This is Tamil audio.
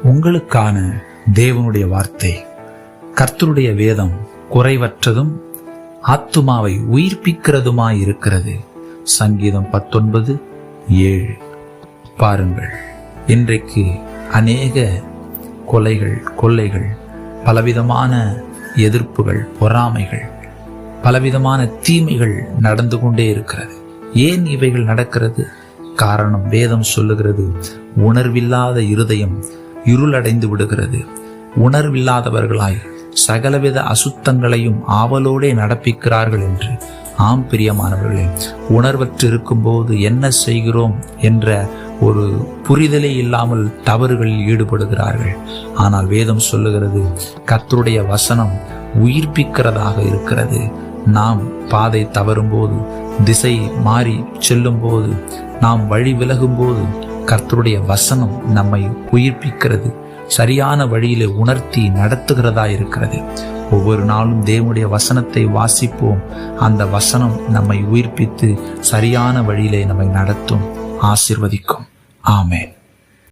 உங்களுக்கான தேவனுடைய வார்த்தை. கர்த்தருடைய வேதம் குறைவற்றதும் ஆத்துமாவை உயிர்ப்பிக்கிறதுமாயிருக்கிறது. சங்கீதம் 19:7. பாருங்கள், இன்றைக்கு அநேக கொள்ளைகள், பலவிதமான எதிர்ப்புகள், பொறாமைகள், பலவிதமான தீமைகள் நடந்து கொண்டே இருக்கிறது. ஏன் இவைகள் நடக்கிறது? காரணம், வேதம் சொல்லுகிறது, உணர்வில்லாத இருதயம் இருளடைந்து விடுகிறது. உணர்வில்லாதவர்களாய் சகலவித அசுத்தங்களையும் ஆவலோடே நடப்பிக்கிறார்கள் என்று. ஆம் பிரியமானவர்களே, உணர்வற்று இருக்கும்போது என்ன செய்கிறோம் என்ற ஒரு புரிதலே இல்லாமல் தவறுகளில் ஈடுபடுகிறார்கள். ஆனால் வேதம் சொல்லுகிறது, கர்த்தருடைய வசனம் உயிர்ப்பிக்கிறதாக இருக்கிறது. நாம் பாதை தவறும் போது, திசை மாறி செல்லும் போது, நாம் வழி விலகும் போது கர்த்தருடைய வசனம் நம்மை உயிர்ப்பிக்கிறது, சரியான வழியிலே உணர்த்தி நடத்துகிறதா இருக்கிறது. ஒவ்வொரு நாளும் தேவனுடைய வசனத்தை வாசிப்போம். அந்த வசனம் நம்மை உயிர்ப்பித்து சரியான வழியிலே நம்மை நடத்தும், ஆசீர்வதிக்கும். ஆமென்.